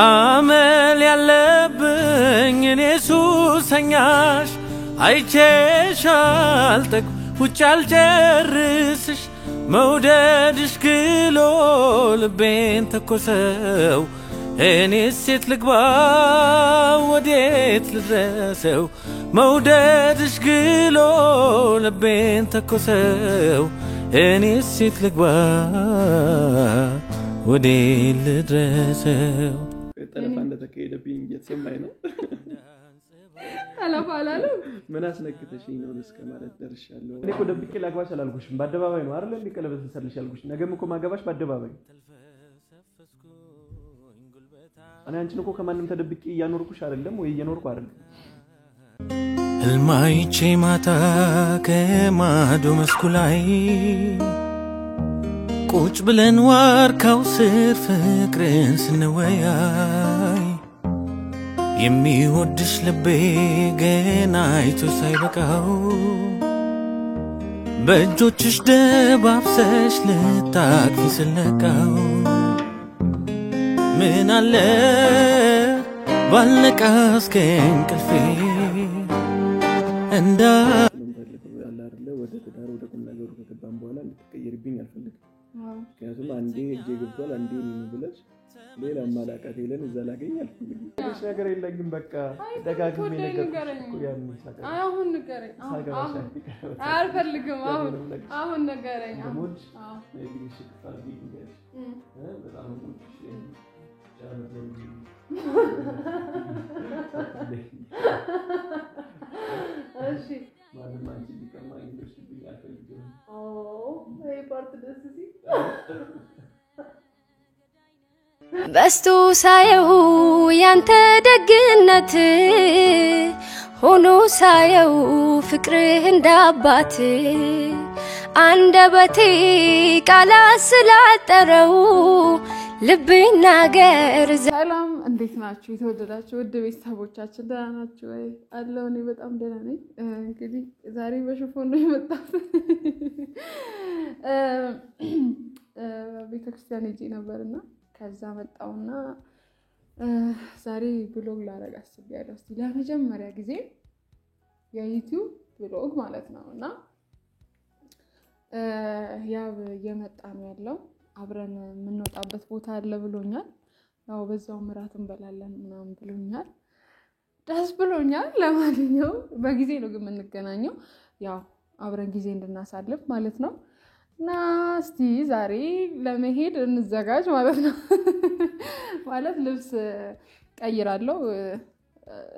አመል ያለብኝ እኔ ሱሰኛሽ አይቼሻል ጠቅ ውጭ አልጨርስሽ መውደድሽ ግሎ ልቤን ተኮሰው እኔ ሴት ልግባ ወዴት ልድረሰው መውደድሽ ግሎ ልቤን ተኮሰው እኔ ሴት ልግባ ወዴት ልድረሰው ጠለፋ እንደተካሄደብኝ እየተሰማኝ ነው አላፋላሉ ምን አስነክተሽኝ ነው እስከ ማለት ደርሻለሁ እኔ እኮ ደብቄ ላግባሽ አላልኩሽም በአደባባይ ነው አይደል እንዲቀለበት እንሰልሽ ያልኩሽ ነገም እኮ ማገባሽ በአደባባይ እኔ አንቺን እኮ ከማንም ተደብቄ ያኖርኩሽ አይደለም ወይ እየኖርኩ አይደለም ህልማይቼ ማታ ከማዶ መስኩ ላይ ቁጭ ብለን ዋርካው ስር ፍቅርን ስንወያይ የሚወድሽ ልቤ ገና አይቶ ሳይበቃው በእጆችሽ ደባብሰሽ ልታቅፊ ስለቃው ምን አለ ባልነቃ እስከ እንቅልፌ እንዳ ያለ አይደለ ወደ ትዳር ወደ ቁም ነገሩ ከገባን በኋላ እንድትቀየርብኝ አልፈልግም ምክንያቱም አንዴ እጄ ገብቷል አንዴ ምን ብለሽ ሌላ ማላቀት የለን እዛ ላገኝ አልፈልግም እሺ ነገር የለኝም በቃ ደጋግሜ ነገርኩሽ እኮ ያን ሳቀ አሁን ንገረኝ አልፈልግም አሁን ንገረኝ አሁን ነግሪሽ ከፋልኝ ንገረሽ በጣም ነው እሺ ማንም አንቺ ሊቀማኝ እንደሽብኝ አልፈልግም ይሄ ፓርት ደስ ሲል በስቱ ሳየው ያንተ ደግነት ሆኖ ሳየው ፍቅርህ እንዳባት አንደበቴ ቃላት ስላጠረው ልቤና ገር ሰላም እንዴት ናችሁ የተወደዳችሁ ውድ ቤተሰቦቻችን ደህና ናችሁ ወይ አለው እኔ በጣም ደህና ነኝ እንግዲህ ዛሬ በሽፎን ነው የመጣሁት ቤተክርስቲያን ሄጄ ነበርና ከዛ መጣውና ዛሬ ብሎግ ላረግ አስቤያለሁ እስቲ ለመጀመሪያ ጊዜ የዩቲዩብ ብሎግ ማለት ነውና ያው የመጣ ነው ያለው አብረን የምንወጣበት ቦታ አለ ብሎኛል ያው በዛው ምራት እንበላለን ምናምን ብሎኛል ደስ ብሎኛል ለማንኛውም በጊዜ ነው ግን የምንገናኘው ያው አብረን ጊዜ እንድናሳልፍ ማለት ነው እና እስቲ ዛሬ ለመሄድ እንዘጋጅ ማለት ነው ማለት ልብስ ቀይራለሁ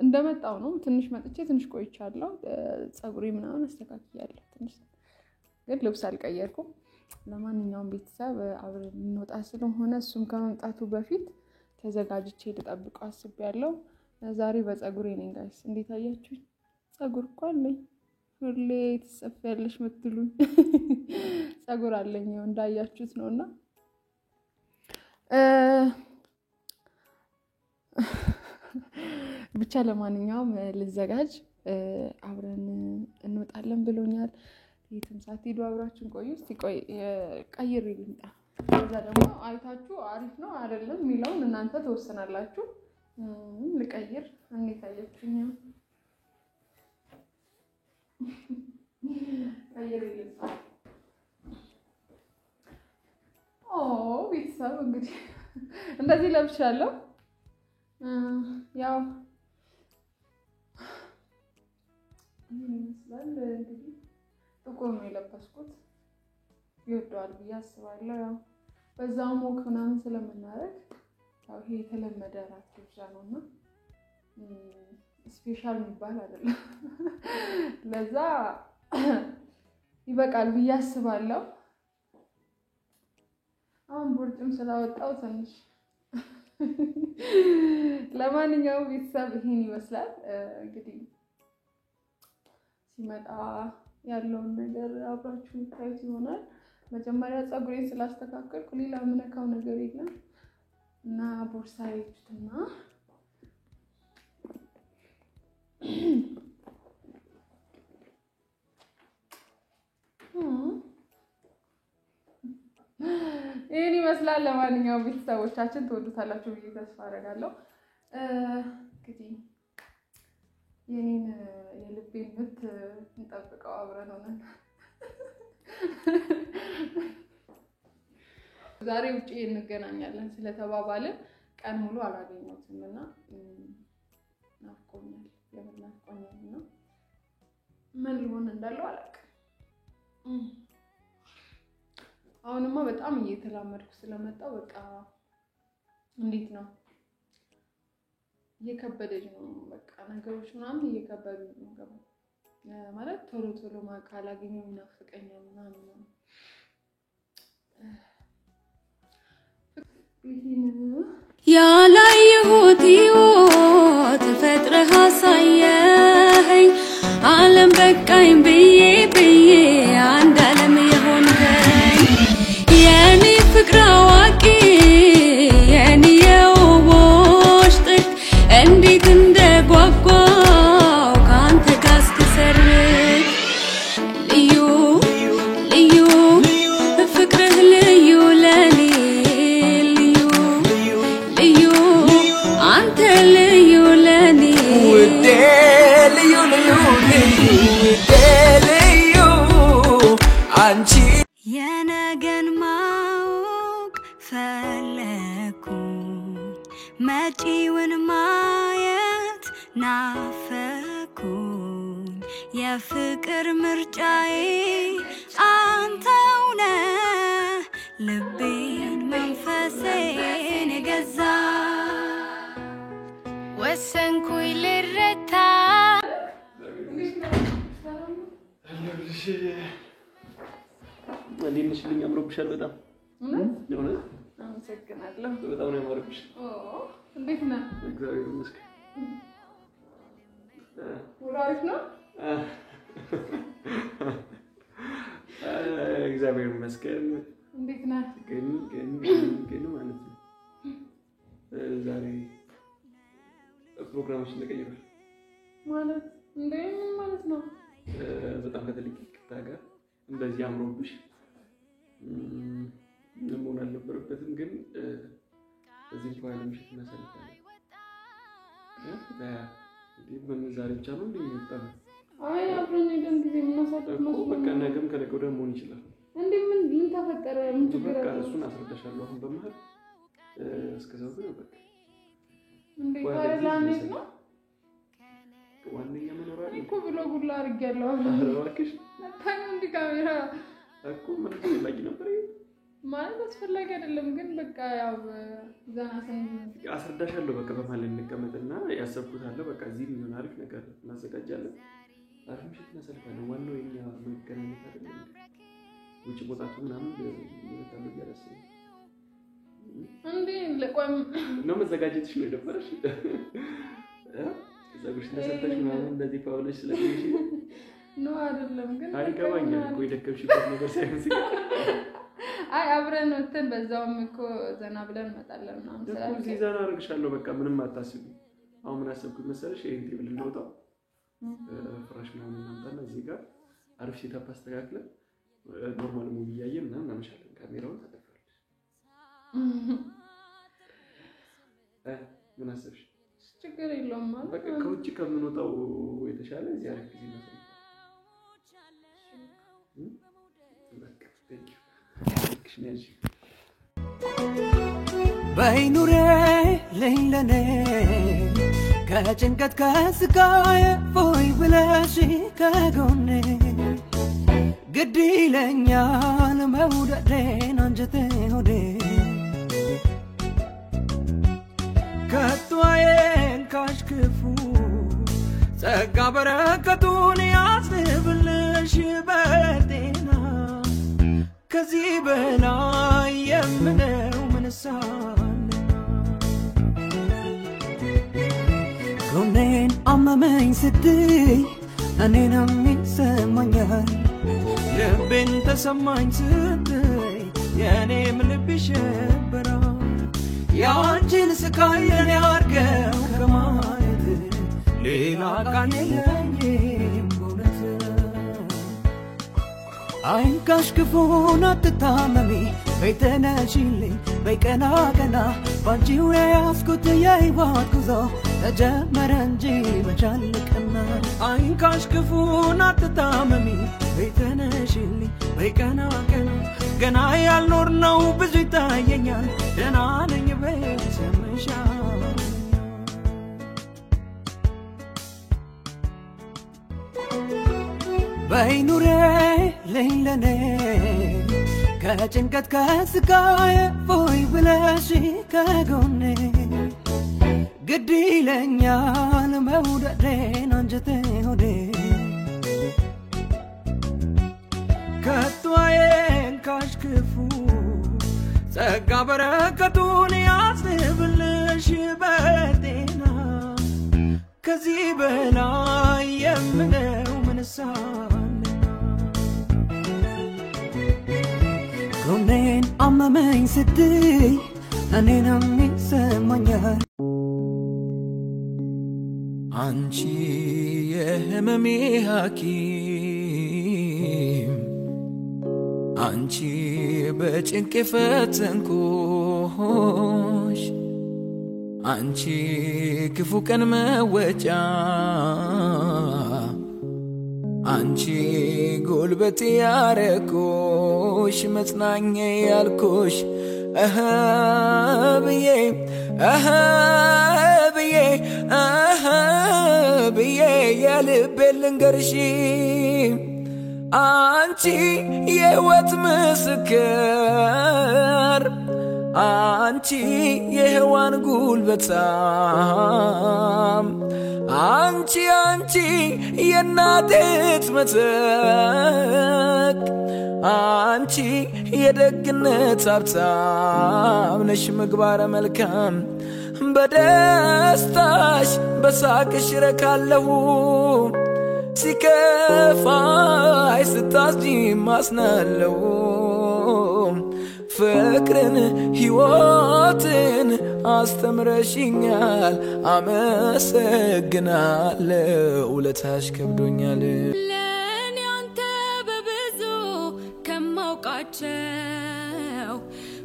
እንደመጣው ነው ትንሽ መጥቼ ትንሽ ቆይቻለሁ ጸጉሬ ምናምን አስተካክያለሁ ትንሽ ግን ልብስ አልቀየርኩም ለማንኛውም ቤተሰብ አብረን እንወጣ ስለሆነ እሱም ከመምጣቱ በፊት ተዘጋጅቼ ልጠብቀው አስቤያለሁ ዛሬ በጸጉሬ ነኝ ጋይስ እንዴት አያችሁኝ ጸጉር እኮ አለኝ ሁሌ ተሰፈያለሽ ምትሉኝ ጸጉር አለኝ እንዳያችሁት ነውና ብቻ ለማንኛውም ልዘጋጅ አብረን እንወጣለን ብሎኛል የትም ሳትሄዱ አብራችን ቆዩ እስቲ ቆይ ቀይሬ ልምጣ ከዛ ደግሞ አይታችሁ አሪፍ ነው አይደለም የሚለውን እናንተ ተወሰናላችሁ ልቀይር እንዴት አያችሁኝ ቀይሬ ልምጣ ቤተሰብ እንግዲህ እንደዚህ ለብሻለሁ ያው ይመስላል እንግዲህ ጥቁር ነው የለበስኩት ይወደዋል ብዬ አስባለሁ ያው በዛው ሞክ ምናምን ስለምናረግ ያው ይሄ የተለመደ ራት ግብዣ ነውና ስፔሻል የሚባል አይደለም ለዛ ይበቃል ብዬ አስባለሁ አሁን ቦርጭም ስላወጣው ትንሽ ለማንኛውም ቤተሰብ ይሄን ይመስላል እንግዲህ ሲመጣ ያለውን ነገር አብራችሁ ታዩት ይሆናል መጀመሪያ ጸጉሬን ስላስተካከልኩ ሌላ ምንካው ነገር የለም እና ቦርሳዬና ይሄን ይመስላል። ለማንኛውም ቤተሰቦቻችን ትወዱታላችሁ ብዬ ተስፋ አደርጋለሁ። እንግዲህ የኔን የልቤን ምት እንጠብቀው አብረን ሆነን። ዛሬ ውጪ እንገናኛለን ስለተባባልን ቀን ሙሉ አላገኘሁትም እና ናፍቆኛል። የምን ናፍቆኛል ነው ምን ሊሆን እንዳለው አላውቅም። አሁንማ በጣም እየተላመድኩ ስለመጣው በቃ እንዴት ነው እየከበደኝ ነው። በቃ ነገሮች ምናምን እየከበዱ ነው ገባ ማለት ቶሎ ካላገኘሁ ይናፍቀኛል ምናምን። ያላየሁት ሕይወት ፈጥረህ አሳየኸኝ ዓለም በቃኝ ብዬ አንድ ዓለም የሆንከኝ የኔ ፍቅር አዋቂ የኔ የውቦች ጥግ እንዴት እንደጓጓው ካንተ ጋር እስክሰርግ ልዩ ፍቅርህ ልዩ ለኔ ልዩ አንተ ልዩ ለኔ ውዴ ልዩ አንቺ የነገን ማወቅ ፈለኩኝ መጪውን ማየት ናፈኩኝ የፍቅር ምርጫዬ አንተው ነህ ልቤን መንፈሴን የገዛ ወሰንኩኝ ልረታ እንዴት ነሽ? ልኝ አምሮብሻል በጣም እውነት አመሰግናለሁ። በጣም ነው ያማረብሽ። እንዴት ነህ? እግዚአብሔር ይመስገን። አሪፍ ነው። እግዚአብሔር ይመስገን። እንዴት ነህ? ግን ማለት ነው ዛሬ ፕሮግራማችን ተቀይሯል ማለት እንዴ? ምን ማለት ነው? በጣም ከትልቅ ይቅርታ ጋር እንደዚህ አምሮብሽ መሆን አልነበረበትም፣ ግን እዚህ እንኳን ምሽት እናሳልፋለን። ምን ዛሬ ብቻ ነው እንደሚወጣው? አይ አብረን ሄደን ጊዜ እናሳልፍ ነው። በቃ ነገም ከነገ ወዲያ መሆን ይችላል። እንዴ ምን ተፈጠረ? ምን ችግር አለ? በቃ እሱን አስረዳሻለሁ። አሁን በመሃል እስከዛው ነው በቃ እንዴ ታላላንት ነው ዋንኛ መኖር አለ እኮ ብሎ ጉላ አድርጌያለሁ። እባክሽ ታኝ እንዲ ካሜራ እኮ ምን ተፈልጊ ነበር ማለት አስፈላጊ አይደለም፣ ግን በቃ ያው ዘና ሰኝ አስረዳሻለሁ። በቃ በመሃል እንቀመጥና ያሰብኩት አለ በቃ እዚህ ምን አሪፍ ነገር እናዘጋጃለን። አሪፍ ምሽት እናሳልፋለን። ዋናው የኛ መገናኘት አይደለም ውጭ ቦታቱ ምናምን ይመጣሉ ያላሰኝ እንዴ ለቆም ነው መዘጋጀትሽ ነው የደበረሽ ዘጉሽ ተሰጠሽ ምናምን እንደዚህ ፓውለሽ ስለዚህ ነው አይደለም፣ ግን አይገባኛል እኮ የደከምሽበት ነገር ሳይሆን አይ አብረን እንትን በዛውም እኮ ዘና ብለን እንመጣለን ምናምን ስለዚህ እዚህ ዘና አድርግሻለሁ። በቃ ምንም አታስቢ። አሁን ምን አሰብኩት መሰለሽ ይሄን ቴብል እንወጣው ፍራሽ ምናምን እናምጣና እዚህ ጋር አሪፍ ሴታፕ አስተካክለን ኖርማል ሙቪ እያየን ምናምን እናመሻለን። ካሜራውን ታጠፋለሽ። ምን አሰብሽ? ችግር የለውም ማለት በቃ ከውጭ ከምንወጣው የተሻለ እዚህ አሪፍ ጊዜ እናሳልፋለን። በቃ ቴንክ ዩ በይኑሬ ለይለኔ ከጭንቀት ከስቃይ ፎይ ብለሽ ከጎኔ ግድ ይለኛል መውደዴን አንጀቴ ሆዴ ከቷዬን ካሽክፉ ጸጋ በረከቱን ያስብልሽ በጤና ከዚህ በላይ የምለው ምንሳለና ጎኔን አመመኝ ስትይ እኔንም ይሰማኛል ልቤን ተሰማኝ ስትይ የእኔም ልብ ይሸበራል ያንቺን ስቃይ ለኔ አድርገው ከማየት ሌላ ቃል የለኝም በእውነት አይንካሽ ክፉን አትታመሚ በተነሽልኝ በቀና ቀና ባንቺው ያስኩት የህይወት ጉዞ ተጀመረ እንጂ መቻልቅና አይንካሽ ክፉን አትታመሚ በተነሽልኝ በቀና ቀና ገና ያልኖርነው ብዙ ይታየኛል ደህና ነኝ በሰምሻል በይኑሬ ለይለኔ ከጭንቀት ከስቃይ ፎይ ብለሽ ከጎኔ ግድ ይለኛል መውደዴን አንጀቴ ሆዴ ከቷዬን ካሽክፉ ጸጋ በረከቱን ያስብልሽ በጤና ከዚህ በላይ የምለው ምንሳለ ጎኔን አመመኝ ስትይ እኔንም ይሰማኛል አንቺ የህመሜ ሐኪም አንቺ በጭንቅ ፈተንኩሽ አንቺ ክፉ ቀን መወጫ አንቺ ጉልበት ያረኩሽ መጽናኛ ያልኩሽ ብዬ የልቤ ልንገርሽ አንቺ የህይወት ምስክር አንቺ የህዋን ጉልበታም አንቺ የናቴት መተክ አንቺ የደግነት ሀብታም ነሽ ምግባረ መልካም በደስታሽ በሳቅሽ ረካለሁ ሲከፋይ ስታዝጂ ማስናለሁ ፍቅርን ህይወትን አስተምረሽኛል አመሰግናለሁ ውለታሽ ከብዶኛል ለኔ አንተ በብዙ ከማውቃቸው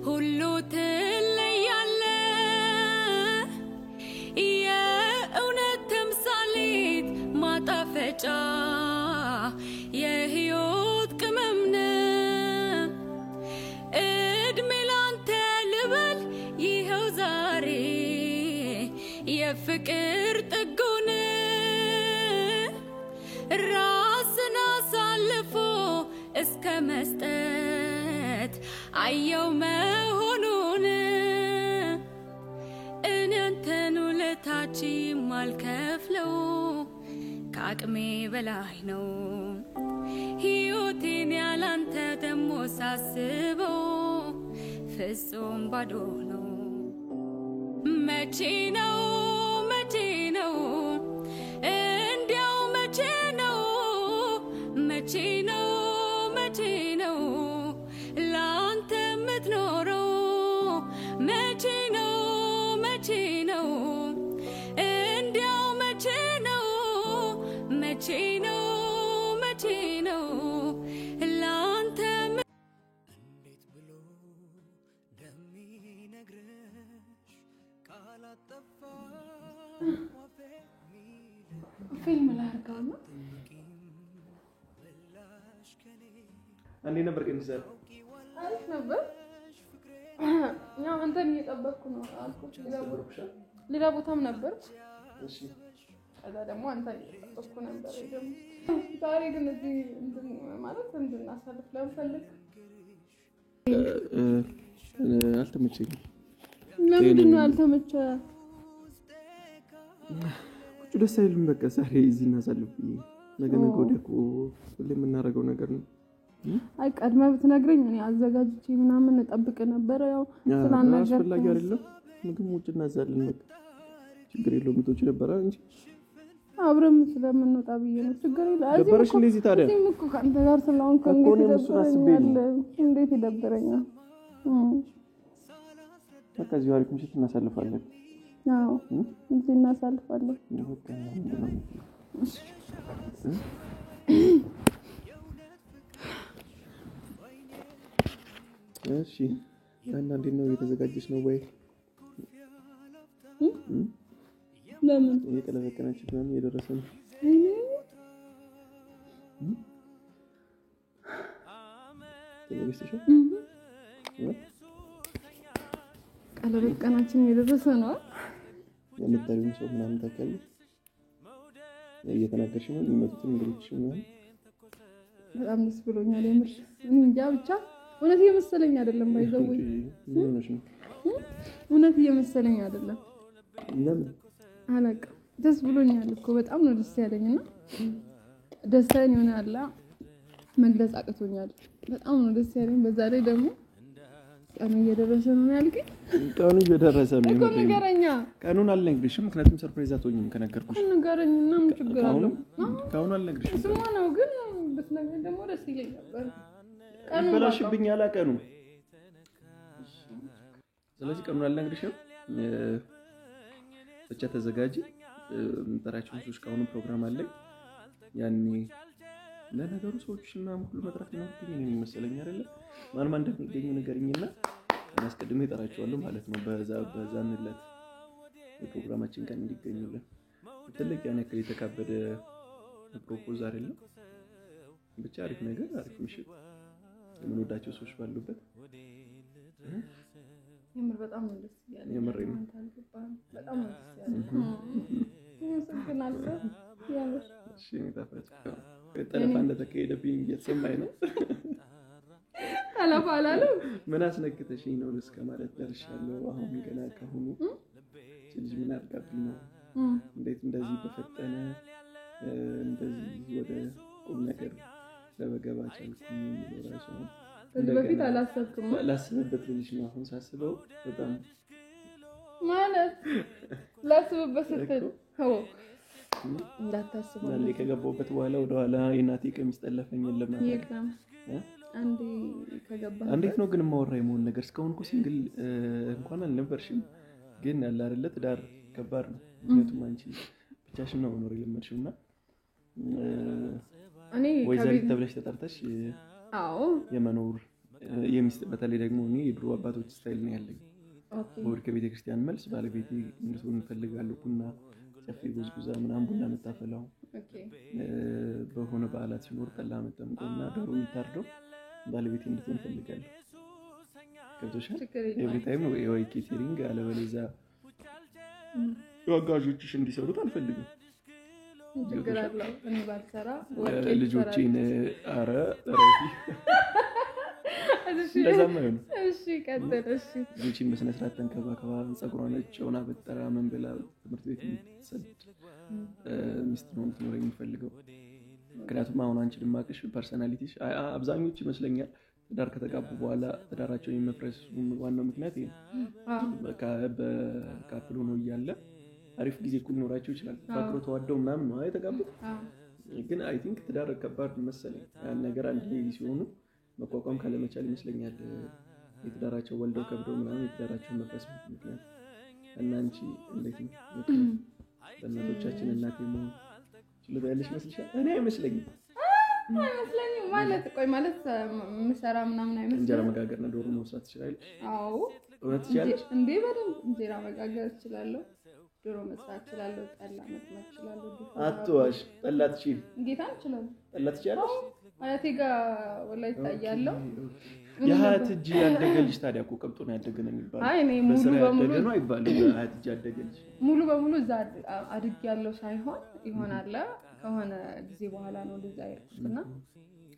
ሁሉ ትለያለህ የእውነት ተምሳሌት ማጣፈጫ የህይወት ቅመም ፍቅር ጥጉን ራስን አሳልፎ እስከ መስጠት አየው መሆኑን እኔ አንተን ውለታች ማልከፍለው ከአቅሜ በላይ ነው ሕይወቴን ያላንተ ደሞ ሳስበው ፍጹም ባዶ ነው መቼ ነው እንዲያው መቼ ነው ላንተ የምትኖረው መቼ ነው እንዲያው መቼ ነው ላንተ እንዴት ብሎ እንደሚነግርሽ ቃላጠፋ ፊልም ላርጋው ነው አንዴ ነበር ከንዘር አሪፍ ነበር ያው አንተን እየጠበቅኩ ነው አልኩት ሌላ ቦታም ነበር እሺ ከዛ ደግሞ አንተን እየጠበቅኩ ነበር ደግሞ ዛሬ ግን እዚህ እንትን ማለት እንድናሳልፍ ለምፈልግ አልተመቸኝም ለምንድን ነው አልተመቸ ቁጭ ደስ አይልም በቃ ዛሬ እዚህ እናሳልፍ ነገ ወዲያ እኮ ሁሌ የምናደርገው ነገር ነው አይ ቀድመህ ብትነግረኝ እኔ አዘጋጅቼ ምናምን እጠብቅ ነበር ያው ስላልነገርኩ አስፈላጊ አይደለም ምግብ ውጭ እናዛለን በቃ ችግር የለውም ምቶች ነበር እንጂ አብረን ስለምንወጣ ብዬ ነው ችግር የለም ደበረሽ እንደዚህ ታዲያ እዚህ እኮ ካንተ ጋር ስለሆንኩ እንዴት ይደብረኛል በቃ እዚህ አሪፍ ምሽት እናሳልፋለን አዎ እዚህ እናሳልፋለን በቃ እሺ እና እንዴት ነው እየተዘጋጀች ነው ወይ? ለምን የቀለበት ቀናችን ምናምን እየደረሰ ነው? ቀለበት ቀናችን እየደረሰ ነው። የምታዩን ሰው ምናምን ታውቂያለሽ? እየተናገርሽ ነው የሚመጡት እንግዶች ምናምን? በጣም ደስ ብሎኛል የምር። እንጃ ብቻ እውነት እየመሰለኝ አይደለም። ባይዘው ምን ሆነሽ ነው? እውነት እየመሰለኝ አይደለም። ለምን አላውቅም። ደስ ብሎኛል እኮ በጣም ነው ደስ ያለኝና ደስታን ይሆናል መግለጽ አቅቶኛል። በጣም ነው ደስ ያለኝ። በዛ ላይ ደግሞ ቀኑ እየደረሰ ነው ያልከኝ? ቀኑ እየደረሰ ነው እኮ ንገረኛ። ቀኑን አልነግርሽም፣ ምክንያቱም ሰርፕራይዝ አትሆኝም ከነገርኩሽ። ንገረኝና ምን ችግር አለው? ቀኑን አልነግርሽም። ስማ ነው ግን ብትነግረኝ ደግሞ ደስ ይለኝ ነበር። ቀኑ ይበላሽብኛል ቀኑ። ስለዚህ ቀኑን አልነግርሽም። ብቻ ተዘጋጂ። የምጠራቸው ሰዎች ከአሁኑ ፕሮግራም አለኝ። ያኔ ለነገሩ ሰዎችና ሁሉ መጥራት ይኖርብኝ ነው የሚመስለኝ አይደለ? ማን እንደሚገኙ ንገሪኝና አስቀድሜ እጠራቸዋለሁ ማለት ነው። በዛን ዕለት የፕሮግራማችን ቀን እንዲገኙልን። ትልቅ ያን ያክል የተካበደ ፕሮፖዝ አይደለም። ብቻ አሪፍ ነገር፣ አሪፍ ምሽት የምንወዳቸው ሰዎች ባሉበት የምር በጣም ነው ደስ ያለኝ። የምር ነው በጣም ነው ደስ ያለኝ። ሰግናለሁ ያምር። እሺ ተፈጽ ጠለፋ እንደተካሄደብኝ እየተሰማኝ ነው። ጠለፋ አላለም። ምን አስነክተሽኝ ነው እስከ ማለት ደርሻለሁ። አሁን ገና ከሆኑ ልጅ ምን አድርጋብኝ ነው እንዴት እንደዚህ በፈጠነ እንደዚህ ወደ ቁም ነገር ለመገባ ቻልኩኝ ነው ራሱ። ከዚህ በፊት አላሰብክም? ላስብበት ልጅ ነው አሁን ሳስበው በጣም ማለት ላስብበት ስትል ሆ እንዳታስበው አንዴ ከገባሁበት በኋላ ወደ ኋላ የናቴ ቀሚስ ጠለፈኝ ለማለት ይገም አንዴ ከገባህ እንዴት ነው ግን ማወራ የመሆን ነገር እስካሁን እኮ ሲንግል እንኳን አልነበርሽም። ግን ያለ አይደለ ትዳር ከባድ ነው። ምክንያቱም አንቺ ብቻሽን ነው መኖር የለመድሽውና እኔ ወይዘሪት ተብለሽ ተጠርተሽ አዎ የመኖር የሚስት በተለይ ደግሞ እኔ የድሮ አባቶች ስታይል ነው ያለኝ። ኦኬ ወደ ከቤተክርስቲያን መልስ ባለቤቴ እንድትሆን እንፈልጋለሁ። ቡና ሰፊ ጉዝጉዛ ምናምን ቡና የምታፈላው ኦኬ በሆነ በዓላት ሲኖር ጠላ መጠምቆና ዶሮ የሚታርደው ባለቤቴ እንድትሆን እንፈልጋለሁ። ገብቶሻል? ኤቭሪ ታይም ወይ ኬተሪንግ አለበለዚያ አጋዦችሽ እንዲሰሩት አልፈልግም። ችግር አለው እኔ ባልሰራ ልጆቼን ኧረ ረፊ ለዛም አይሆን። እሺ ቀጥል። እሺ ልጆቼን በስነ ስርዓት ተንከባከባ ፀጉሯን ጨውና በጠራ ምን ብላ ትምህርት ቤት የምትሰድ ሚስት ነው የምትኖረኝ የምፈልገው። ምክንያቱም አሁን አንቺ ልማቅሽ ፐርሰናሊቲሽ አብዛኞቹ ይመስለኛል ትዳር ከተጋቡ በኋላ ትዳራቸውን የመፍረስ ዋናው ምክንያት ይሄ በቃ በካፕል ሆኖ እያለ አሪፍ ጊዜ እኮ ሊኖራቸው ይችላል። ፍቅሩ ተዋደው ምናምን ነው የተጋቡት። ግን አይ ቲንክ ትዳር ከባድ መሰለኝ ያን ነገር አንድ ላይ ሲሆኑ መቋቋም ካለመቻል ይመስለኛል የትዳራቸው ወልደው ከብደው ምናምን የትዳራቸው መፍረስ ምክንያት። እና አንቺ እንዴት ነው በእናቶቻችን እናቴ መሆን ችሎታ ያለሽ መስልሻል? እኔ አይመስለኝም ማለት ቆይ ማለት ምሰራ ምናምን አይመስልም። እንጀራ መጋገር ነው ዶሮ መስራት ትችላለሽ? አዎ እውነት ትችላለሽ እንዴ? በደንብ እንጀራ መጋገር እችላለሁ፣ ዶሮ መስራት እችላለሁ፣ ጠላ መጥመቅ እችላለሁ። አትዋሽ። ጠላ ትችል? ጌታ እችላለሁ። ጠላ ትችላለሽ? አያቴ ጋር ወላይ ታያለሁ። የሀያት እጅ ያደገ ልጅ ታዲያ እኮ ቀብጦ ነው ያደገ ነው የሚባለው። አይ እኔ ሙሉ በሙሉ ነው አይባልም። የሀያት እጅ ያደገ ልጅ ሙሉ በሙሉ እዛ አድግ ያለው ሳይሆን ይሆናል ከሆነ ጊዜ በኋላ ነው እንደዛ ያልኩትና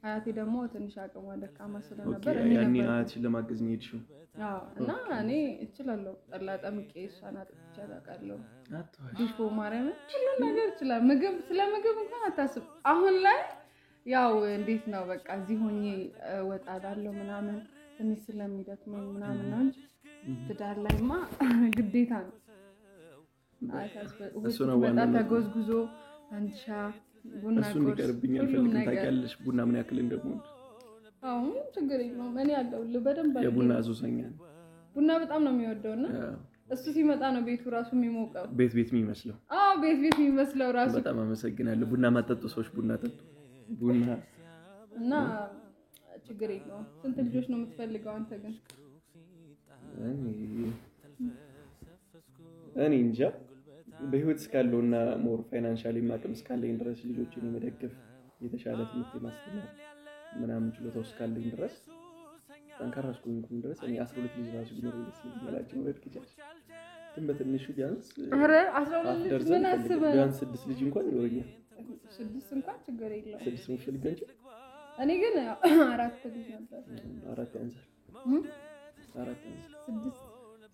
አያቴ ደግሞ ትንሽ አቅሟ ደካማ ስለነበር እኔ ያኔ አያትሽን ለማገዝ ነው የሄድሽው? አዎ። እና እኔ እችላለሁ ጠላ ጠምቄ እሷን አጥቼ አውቃለሁ። ዲፎ ማርያም ሁሉ ነገር እችላለሁ። ምግብ ስለ ምግብ እንኳን አታስብ። አሁን ላይ ያው እንዴት ነው በቃ እዚህ ሆኜ ወጣላለሁ ምናምን ትንሽ ስለሚደክመኝ ምናምን ነው እንጂ ትዳር ላይማ ግዴታ ነው። እሱ ነው ዋናው። ተጎዝጉዞ አንሻ ቡና እሱ እንዲቀርብኝ አልፈልግም። ታውቂያለሽ ቡና ምን ያክል እንደምወድ። አዎ ችግር የለውም። እኔ አለሁልህ በደንብ አለ። የቡና ሱሰኛ ቡና በጣም ነው የሚወደውና እሱ ሲመጣ ነው ቤቱ ራሱ የሚሞቀው። ቤት የሚመስለው። አዎ ቤት የሚመስለው ራሱ። በጣም አመሰግናለሁ። ቡና ማጠጡ ሰዎች ቡና ጠጡ። ቡና እና ችግር የለውም። ስንት ልጆች ነው የምትፈልገው አንተ ግን? እኔ እንጃ በህይወት እስካለውና ሞር ፋይናንሻሊ ማቅም እስካለኝ ድረስ ልጆችን የመደገፍ የተሻለ ትምህርት የማስተማር ምናምን ችሎታው እስካለኝ ድረስ ጠንካራ እስከሆንኩኝ ድረስ እኔ 12 ልጅ ራሱ ቢኖር ደስ ይለኛል። ወለድ ይችላል ግን በትንሹ ቢያንስ 12 ልጅ ምን አስበህ ቢያንስ 6 ልጅ እንኳን ይኖርኛል። 6 እንኳን ችግር የለውም። 6 ነው ፈልገን እኔ ግን 4 ልጅ ነበር። 4 ያንሳል። 4 ያንሳል።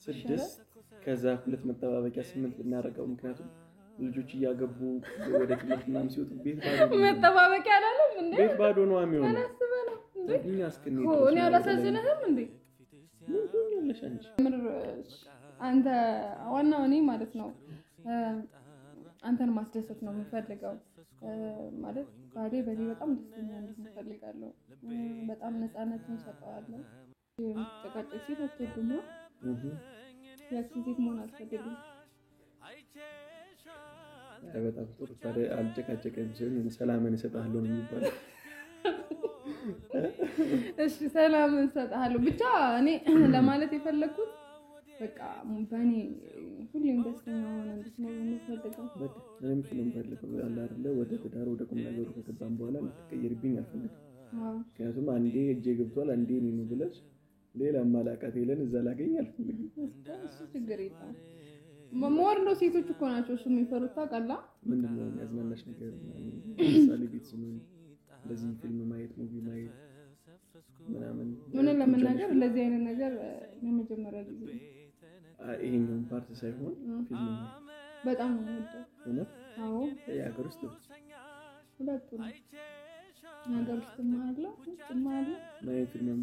6 ከዛ 2 መጠባበቂያ 8 ብናደርገው ምክንያቱም ልጆች እያገቡ ወደ ትምህርት ምናምን ሲወጡ ቤት ባዶ መጠባበቂያ አላለም እንዴ? ቤት ባዶ ነው የሚሆነው። አላስበህ ነው እንዴ? እኛ እስከኔ እኔ አላሳዝንህም እንዴ? ምን ያለሽ አንቺ አንተ ዋናው እኔ ማለት ነው አንተን ማስደሰት ነው የምፈልገው። ማለት ባሌ በዚህ በጣም ደስተኛ እንዲሆን እፈልጋለሁ። በጣም ነፃነትን ሰጠዋለሁ። ተቀጣጭ ሲል ወጥቶማ ያቺን ሴት መሆን አልፈልግም። በጣም ጥሩ ታዲያ አልጨቃጨቀም ሲሆን ሰላምን እሰጥሃለሁ ነው የሚባለው። እሺ ሰላምን እሰጥሃለሁ ብቻ እኔ ለማለት የፈለኩት በቃ በእኔ ሁሌም ደስተኛ ሆነ እንድትኖር የምፈልገው። በቃ እኔም ስለምፈልገው ያለ አይደለ ወደ ትዳር ወደ ቁም ነገሩ ከገባን በኋላ ልትቀየርብኝ አልፈልግም። ምክንያቱም አንዴ እጄ ገብቷል አንዴ እኔ ነው ብለሽ ሌላ ማላቃት የለን እዛ ላገኝ አልፈልግም። እሱ ችግር የለም። ሞር ነው ሴቶች እኮ ናቸው እሱ የሚፈሩት ታውቃለህ። ምንድነው ያዝናናሽ ነገር? ለምሳሌ ቤት ስሙን ለዚህ ፊልም ማየት ሙቪ ማየት ምናምን ምን ለመናገር ለዚህ አይነት ነገር ለመጀመሪያ ጊዜ ይሄኛውን ፓርት ሳይሆን ፊልም በጣም ነው የምወደው። እውነት? አዎ የሀገር ውስጥ ሁለቱም ነገር ውስጥ ማለው ማየት ፊልም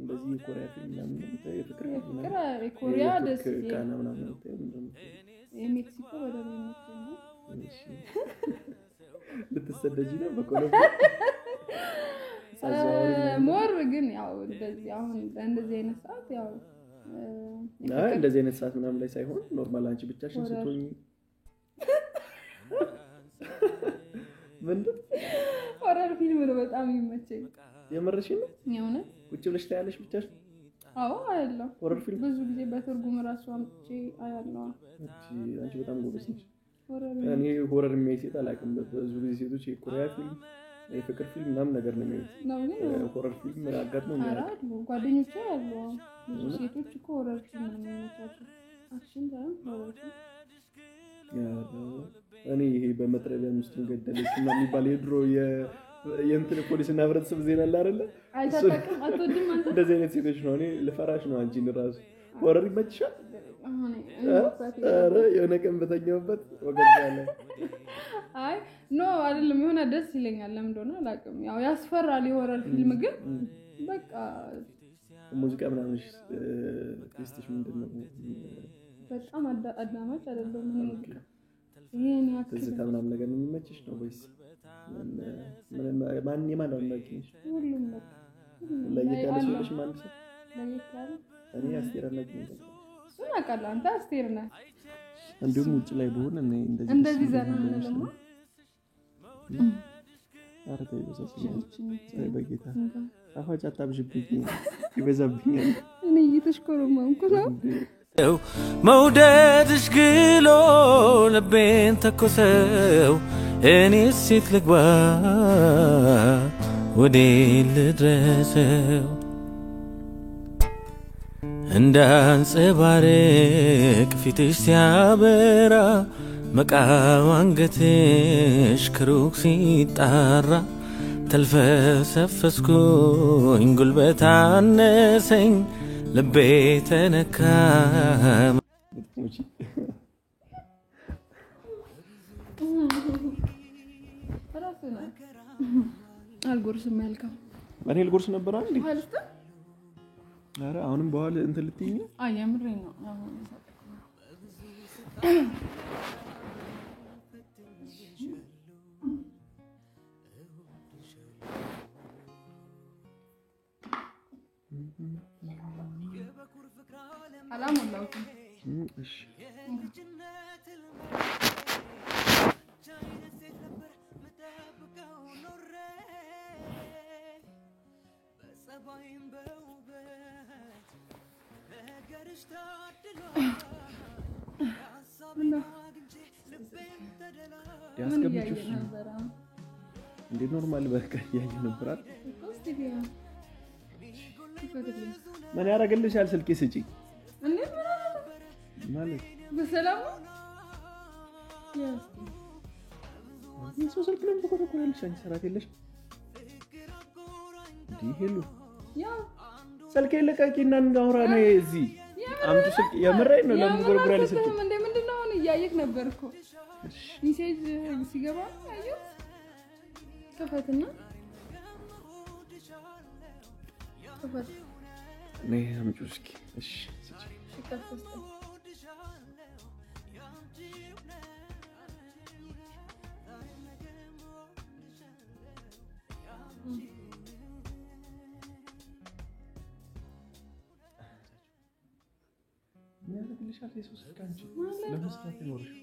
እንደዚህ የኮሪያ ፊልም ምናምን የፍቅር የኮሪያ ደስ ቃና ምናምን የሜክሲኮ በደንብ ነው። እሺ ልትሰደጂ ነው በኮሎምቦ? ሞር ግን ያው እንደዚህ አሁን እንደዚህ አይነት ሰዓት ያው እንደዚህ አይነት ሰዓት ምናምን ላይ ሳይሆን ኖርማል አንቺ ብቻሽን ስትሆኚ ምንድን ሆረር ፊልም ነው በጣም ይመቸኝ። የምርሽን ነው? የእውነት ቁጭ ብለሽ ታያለሽ ብቻሽን? አዎ አያለሁ። ሆረር ፊልም ብዙ ጊዜ በትርጉም ራሱ አምጥቼ አያለሁ። አንቺ በጣም ጎበዝ ነሽ። እኔ ሆረር የሚያይ ሴት አላውቅም። ብዙ ጊዜ ሴቶች የኮሪያ ፊልም የፍቅር ፊልም ምናምን ነገር ነው የሚያዩት። ሆረር ፊልም አጋጥሞኝ አያለሁ። ጓደኞቼ አሉ ብዙ ሴቶች እኮ ሆረር ፊልም ነው የሚያዩት። አክሽን ታም ሆረር ፊልም እኔ ይሄ በመጥረቢያ ሚስቱን ገደለች እና የሚባል የድሮ የእንትን ፖሊስና ህብረተሰብ ዜና አለ አይደለ? አይታጠቅም አትወድም አንተ? እንደዚህ አይነት ሴቶች ነው። እኔ ልፈራሽ ነው አንቺን ራሱ ሆረር ይመችሻል? ኧረ የሆነ ቀን በተኛሁበት ወገኛለ። አይ ኖ አይደለም የሆነ ደስ ይለኛል። ለምን እንደሆነ አላውቅም። ያው ያስፈራል የሆረር ፊልም ግን በቃ ሙዚቃ ምናምን ቴስትሽ ምንድነው? በጣም አዳማጭ አይደለም ሙዚቃ። ይሄን ያክል ትዝታ ምናምን ነገር ነው የሚመችሽ ነው ወይስ ማን የማን ነው ነውኪሽ? ሁሉም በቃ ለየት ያለ ሰዎች ማን ሰው ለየት ያለ እኔ አስቴር ነኝ። እሱን አውቃለሁ። አንተ አስቴር ነህ። እንደውም ውጭ ላይ በሆነ እኔ እንደዚህ ዘና ነው። ኧረ ተይ ተይ በጌታ አፋጭ አታብዥብኝ ይበዛብኛል። እኔ እየተሽኮረመምኩ ነው። መውደድሽ ግሎ ልቤን ተኮሰው እኔ ሴት ልግባ ወዴ ልድረሰው እንዳንጸባረቅ ፊትሽ ሲያበራ መቃው አንገትሽ ከሩቅ ሲጣራ ተልፈሰፈስኩኝ ጉልበት አነሰኝ ልቤ ተነካ። አልጎርስም ያልከው እኔ ልጎርስ ነበር አንዴ። ኧረ አሁንም በኋላ እንትን ልትይኝ? አይ የምሬን ነው። አሁን አላሞላሁትም። እሺ ያስቀምጪው እንዴ ኖርማል በቃ ያየው ነበራል ምን ያረጋግልሻል ስልኬ ስጪ እንዴ ማለት በሰላም ነው ስልክ ነው በቆረቆረልሽ አንቺ ሰራት የለሽ እንዴ ሄሎ ያ ስልኬ ለቃቂና እንዳወራ ነው እዚህ አምጡ ስልክ የምራይ ነው ለምን ጎርጎራለሽ ስልክ እንዴ ምንድነው አሁን እያየክ ነበርኩ ሜሴጅ ሲገባ አየው ከፈትና ከፈት ነይ አምጪ እስኪ እሺ ስጪ ከፈት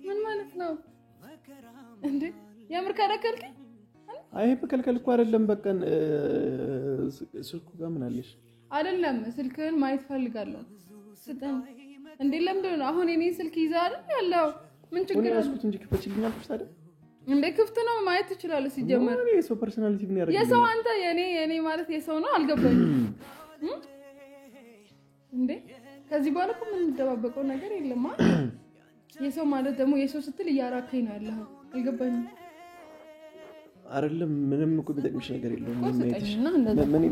ምን ማለት ነው እንዴ የምር ከለከልከኝ አይ በከልከል እኮ አይደለም በቃ ስልኩ ጋር ምን አለሽ አይደለም ስልክህን ማየት ፈልጋለሁ ስጠኝ እንዴ ለምንድን ነው አሁን እኔ ስልክ ይዛል ያለው ምን ችግር አለ ያስኩት እንጂ ክፈችልኝ አልኩሽ ታዲያ እንዴ ክፍት ነው ማየት ትችላለህ ሲጀመር የሰው ፐርሰናሊቲ ምን ያደርጋል የሰው አንተ የኔ ማለት የሰው ነው አልገባኝም እንዴ ከዚህ በኋላ እኮ ምን እንደባበቀው ነገር የለም የሰው ማለት ደግሞ የሰው ስትል እያራከኝ ነው ያለው አልገባኝም አይደለም ምንም እኮ ቢጠቅምሽ ነገር የለውም ምን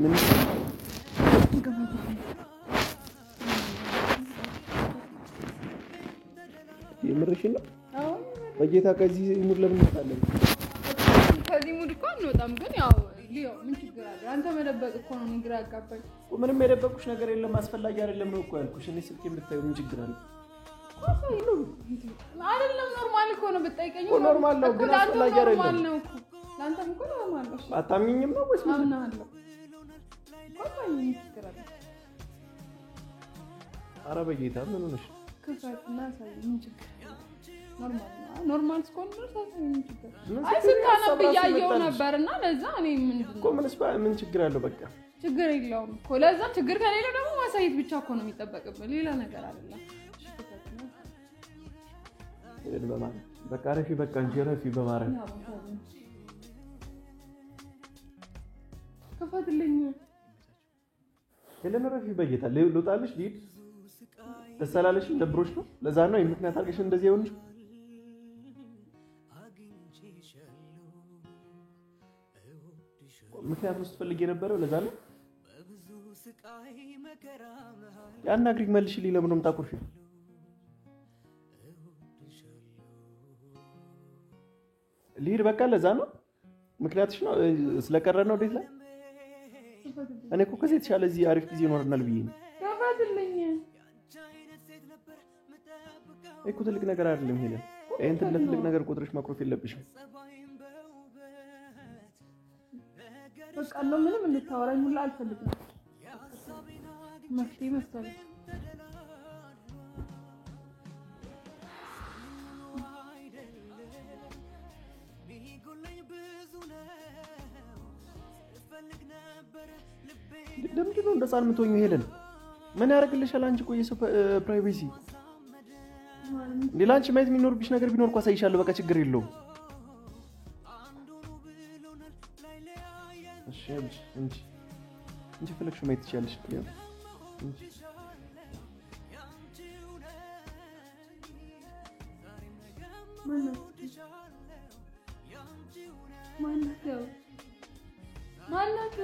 የምርሽ ነው አዎ በጌታ ከዚህ ሙድ ለምን እንወጣለን ከዚህ ሙድ እኮ እንወጣም ግን ያው ሊዮ ምን ችግር አለ አንተ መደበቅ እኮ ነው ንግራ አጋባኝ ምንም የደበቁሽ ነገር የለም አስፈላጊ አይደለም ነው እኮ ያልኩሽ እኔ ስልክ የምታዩ ምን ችግር አለ አይደለም ኖርማል እኮ ነው ብትጠይቀኝ ኖርማል ነው ግን አስፈላጊ አይደለም ኖርማል ነው እኮ ላንተም እኮ ኖርማል ነው አታምኚኝም ነው ወይስ ምን አምናለሁ ቆይ ምን ችግር አለ ኧረ በጌታ ምን ሆነሽ ከፋትና ሳይ ምን ችግር ኖርማል ስኮን ነው ሳይ ምን ችግር አይ ስልካና በያየው ነበርና ለዛ እኔ ምን ችግር አለው በቃ ችግር የለውም እኮ ለዛ ችግር ከሌለ ደግሞ ማሳየት ብቻ እኮ ነው የሚጠበቅብህ ሌላ ነገር አይደለም በማለት በቃ ረፊ በቃ እንጂ ረፊ በማለት ከፈትልኝ የለም ረፊ በጌታ ልውጣልሽ ሊድ ተሰላለሽ ደብሮሽ ነው ለዛ ነው ምክንያት አድርገሽ እንደዚህ ይሆንሽ ምክንያት ውስጥ ፈልጌ የነበረው ለዛ ነው ያናግሪኝ መልሽልኝ ለምን ነው የምታቆርፊው ሊድ በቃ ለዛ ነው ምክንያትሽ ነው ስለቀረ ነው ዴት ላይ እኔ እኮ ከዚህ የተሻለ እዚህ አሪፍ ጊዜ ይኖርናል ብዬ ነው ከፈትልኝ እኮ ትልቅ ነገር አይደለም ሄለን ይሄን ትልቅ ነገር ቁጥርሽ ማክሮፍ የለብሽም በቃ ነው ምንም እንታወራኝ ሁላ አልፈልግም መፍትሄ መሰለኝ ለምንድን ነው እንደዛ የምትሆኚው ሄለን ምን ያደርግልሻል አንቺ ቆይ የሰው ፕራይቬሲ ሌላ አንቺ ማየት የሚኖርብሽ ነገር ቢኖር እኮ አሳይሻለሁ በቃ ችግር የለውም እሺ እንጂ ፈለግሽው ማየት ትችያለሽ እንጂ ማናት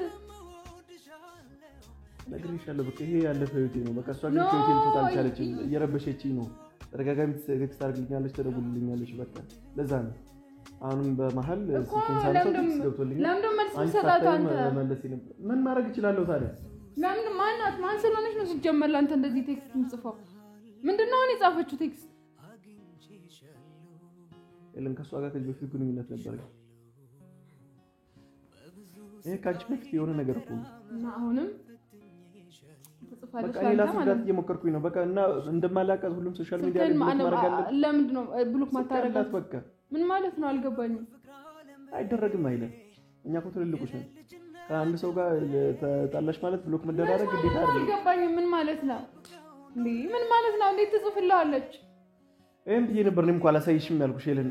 ነግሬሻለሁ በቃ ይሄ ያለፈ ህይወቴ ነው በቃ እሷ ግን ህይወቴን ቶታል ቻለችኝ እየረበሸችኝ ነው ተደጋጋሚ ቴክስት አድርግልኛለች ተደውልልኛለች በቃ ለዛ ነው አሁንም በመሃል ስልኬን ሳልሰጥ ገብቶልኛል ለምን መልስ ሰጣት አንተ ምን ማድረግ እችላለሁ ታዲያ ለምን ማን ስለሆነች ነው ሲጀመር አንተ እንደዚህ ቴክስት የምጽፈው ምንድነው እኔ ጻፈችው ቴክስት ኤለን ከሷ ጋር ከዚህ በፊት ግንኙነት ነበረኝ ይሄ ካንቺ በፊት የሆነ ነገር እኮ እና አሁንም ተጽፋለች በቃ ሌላ ስጋት እየሞከርኩኝ ነው በቃ እና እንደማላቀት ሁሉም ሶሻል ሚዲያ ላይ ብሎክ ማድረግ አለበት ለምንድን ነው ብሎክ ማታረጋት በቃ ምን ማለት ነው አልገባኝም አይደረግም አይደል እኛ እኮ ትልልቆች ነን ከአንድ ሰው ጋር ተጣላሽ ማለት ብሎክ መደራረግ ግዴታ አይደለም አልገባኝም ምን ማለት ነው ምን ማለት ነው እንዴት ትጽፍልሃለች እም ብዬ ነበር እኔም እንኳን አላሳይሽም ያልኩሽ ሄለን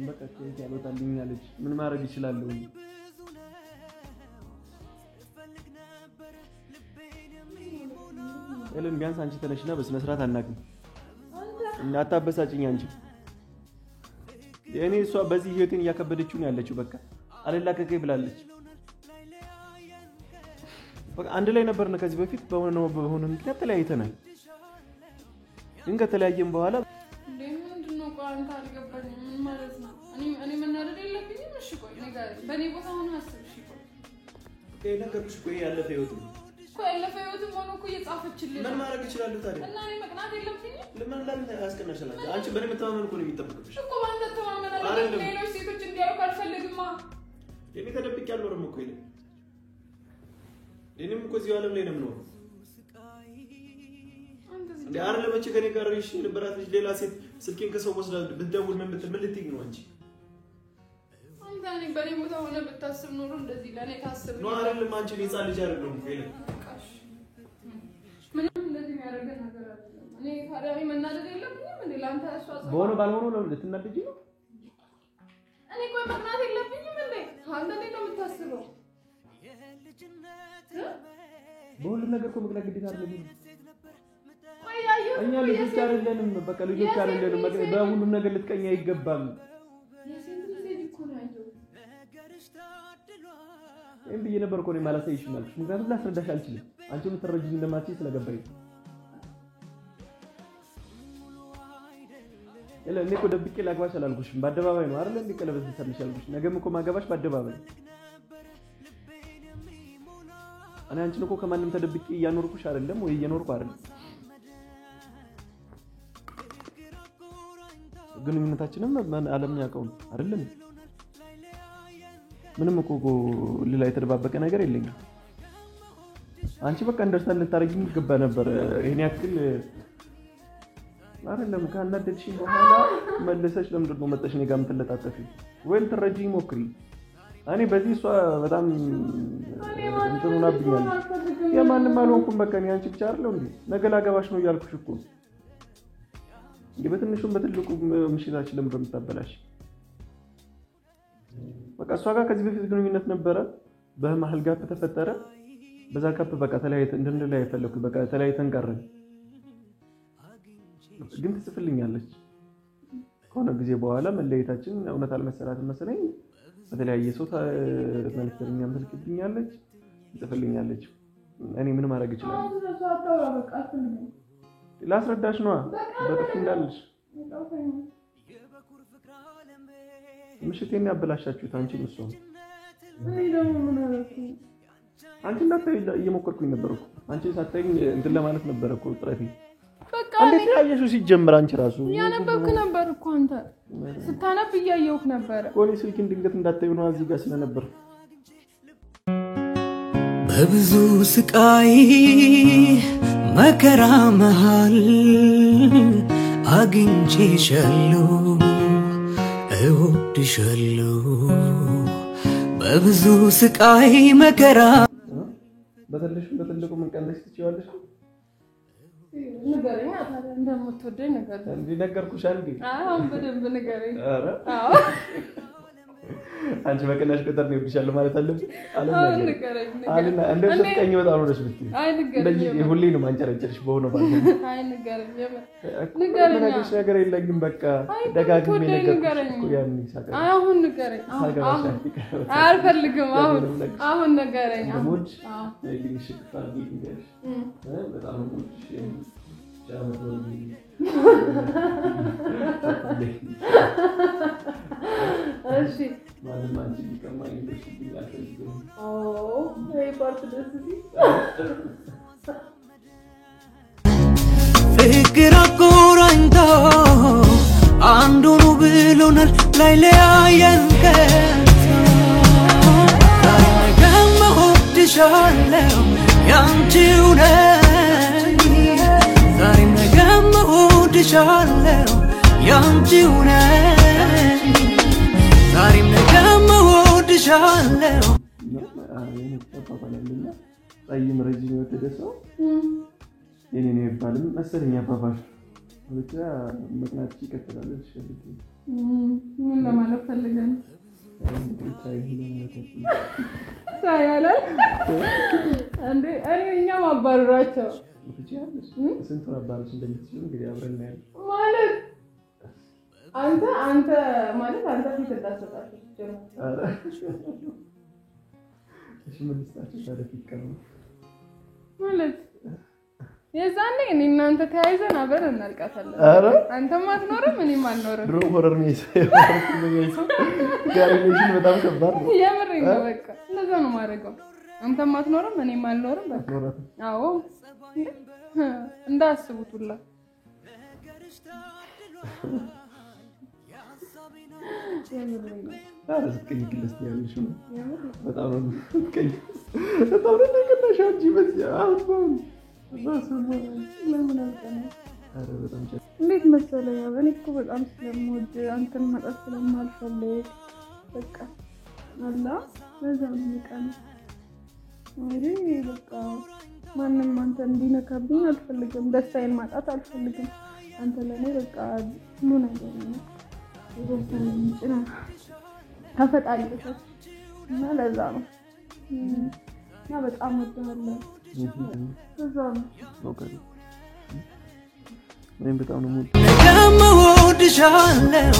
በቃ ያለታልኛለች ምን ማድረግ ይችላል ሄለን ቢያንስ አንቺ ተነሽና በስነ ስርዓት አናግም እናታበሳጭኝ አንቺ የኔ እሷ በዚህ ህይወቴን ያከበደችው ነው ያለችው በቃ አለላከከኝ ብላለች በቃ አንድ ላይ ነበርና ከዚህ በፊት በሆነ ምክንያት ተለያይተናል ግን ከተለያየን በኋላ ምንድነው ቋንታ አልገባኝም ምን ማለት ነው እኔ መናደድ የለብኝም እሺ ቆይ ነገር በኔ ቦታ ሆነ አስብ እሺ ቆይ ነገርኩሽ ቆይ ያለፈ ህይወት ነው ያለፈ ህይወት ሆኖ እኮ እየጻፈችልኝ ምን ማድረግ ይችላል ታዲያ እና እኔ መቅናት የለብኝም ለምን ያስቀናሻል አንቺ በኔ መተማመን እኮ ነው የሚጠብቅብሽ እኮ ባንተ ተማመናለሁ ሌሎች ሴቶች እንዲያውቁ አልፈልግማ የኔ ተደብቅ ያልኖርም እኮ ይሄ እኔም እኮ እዚህ ዓለም ላይ ነው የምኖረው እንዴ አረ ለመቼ ከኔ ጋር እሺ ነበራት ልጅ ሌላ ሴት ስልኬን ከሰው ወስዳ ብትደውል ምን ልትይኝ ነው አንቺ አንተ እኔ በኔ ቦታ ሆነ ብታስብ ኖሮ እንደዚህ ለኔ ታስብ ነው አይደለም አንቺ ልጅ አይደለም እኮ ይሄ ምንም እንደዚህ ያደረገ ነገር አይደለም እኔ ታዲያ መናደድ የለብኝም እንዴ ላንተ አስተዋጽኦ በሆነ ባልሆነ ነው ልትናደጂ ነው እኔ ቆይ መቅናት የለብኝም እንዴ አንተ እንዴት ነው የምታስበው በሁሉ ነገር እኮ መቅናት ግዴታ አይደለም እኛ ልጆች አይደለንም በቃ ልጆች አይደለንም በሁሉ ነገር ልትቀኛ አይገባም እም ብዬ ነበር እኮ ነው ማላሳይሽ ማለት ምክንያቱም ላስረዳሽ አልችልም አንቺ የምትረጂኝ እንደማትይ ስለገባኝ እኔ እኮ ደብቄ ላግባሽ አላልኩሽም በአደባባይ ነው አይደል እንዴ ቀለበት ልሰርልሽ ያልኩሽ ነገም እኮ ማገባሽ በአደባባይ እኔ አንቺን እኮ ከማንም ተደብቄ እያኖርኩሽ አይደለም ወይ እየኖርኩ አይደለም ግንኙነታችንም ዓለም ያውቀው አይደለም ምንም እኮ ሌላ የተደባበቀ ነገር የለኝም አንቺ በቃ እንደርታን ልታረጊኝ ይገባ ነበር ይሄን ያክል አይደለም ካናደድሽኝ በኋላ መልሰሽ ለምንድን ነው መጣሽ እኔ ጋር የምትለጣጠፊ ወይ ልትረጂኝ ሞክሪ እኔ በዚህ እሷ በጣም እንትኑናብኛል የማንም አልሆንኩም በቃ እኔ አንቺ ብቻ አይደለም እንዴ ነገ ላገባሽ ነው ያልኩሽ እኮ በትንሹም በትልቁ ምሽታችን ለምን እንደምታበላሽ በቃ እሷ ጋር ከዚህ በፊት ግንኙነት ነበረ በመሃል ጋር ተፈጠረ በዛ ካፕ በቃ ተለያይተን እንደላይ ፈለኩ በቃ ተለያይተን ቀረን ግን ትጽፍልኛለች ከሆነ ጊዜ በኋላ መለየታችን እውነት አልመሰላትም መሰለኝ በተለያየ ሰው መልክተኛም ትልክብኛለች ትጽፍልኛለች እኔ ምን ማድረግ እችላለሁ ላስረዳሽ ነው በጥፍ እንዳልሽ ምሽቴን ያበላሻችሁት አንቺ ነው እኔ ደግሞ ምን አደረኩ አንቺ እንዳታይ እየሞከርኩኝ ነበርኩ አንቺ ሳታይኝ እንትን ለማለት ነበርኩ ጥረቴ በቃ እንዴት ያየሽው ሲጀምር አንቺ ራሱ ያነበብክ ነበር እኮ አንተ ስታነብ እያየሁክ ነበር ቆይ ስልኪን ድንገት እንዳታይ ነው እዚህ ጋር ስለነበር በብዙ ስቃይ መከራ መሃል አግኝቼሻለሁ እወድሻለሁ በብዙ ስቃይ መከራ በትልቁ ምን ቀንደሽ ትችያለሽ ንገረኝ ታዲያ እንደምትወደኝ ንገረኝ እንዴ ነገርኩሽ አንዴ አሁን በደንብ ንገረኝ ኧረ አዎ አንቺ በቀናሽ ቁጥር ነው ይብሻል ማለት አለብኝ አሁን ንገረኝ አለና እንደዚህ ተቀኝ በጣም ነው ደስ ብትይ አይ ንገረኝ ሁሌ ነው ማንጨረጨርሽ በሆነ ባል አይ ንገረኝ ነገር የለኝም በቃ ደጋግሜ ነገርኩሽ እኮ ያን ይሳቀ አሁን ንገረኝ አልፈልግም አሁን ንገረኝ አሁን ለይልሽ ፋሚሊ ይገርሽ በጣም ነው እሺ ማንም አንቺ ሊቀማኝ ይችላል ይሄ ፓርት ደስ ሲል ፍቅር አቆራኝቶ አንዱኑ ብሎናል ላይለያየን ነገም እወድሻለሁ ያንቺው ነኝ ዛሬም ነገም እወድሻለሁ ያንቺው ነኝ ዛሬም ነገም እወድሻለሁ አባባላለና ጠይም ረጅም የተደሰው የኔ ነው ይባልም መሰለኝ አባባል ብቻ ምክንያት ይከተላል ይችላል ምን ለማለት ፈልገን ሳያለ እንዴ እኛ ማባረራቸው ስንት አባሮች እንደምትችሉ እንግዲህ አብረን ነው ማለት አንተ ማለት አንተ ፊት እንዳሰጣችሁ ጀመረ እሺ ምን ልስጣችሁ ታሪክ ቀርቦ ማለት የዛኔ እኔ እናንተ ተያይዘን አብረን እናልቃታለን አንተም አትኖርም እኔም አልኖርም ድሮ ሆረር ሜስ ጋርሌሽን በጣም ከባድ ነው የምሬን ነው በቃ እንደዛ ነው ማድረገው አንተም አትኖርም እኔም አልኖርም በቃ አዎ እንዳስቡት ሁላ አረስከኝ ግልስ ያለሽ ነው በጣም ነው ከኝ በጣም ነው ከነሻው እንጂ በዚያ አሁን ለምን አልቀና አረ በጣም እንዴት መሰለኝ እኔ እኮ በጣም ስለምወድ አንተን ማጣት ስለማልፈልግ በቃ አላ ለዛም ይቀና እንግዲህ በቃ ማንንም አንተ እንዲነካብኝ አልፈልግም ደስታዬን ማጣት አልፈልግም አንተ ለኔ በቃ ሁሉ ነገር ነው የደስታዬ ምንጭ ነህ ከፈጣሪ በታች እና ለዛ ነው እና በጣም ወደሃለሁ ለዛ ነው ኦኬ እኔም በጣም ነው ነገም እወድሻለሁ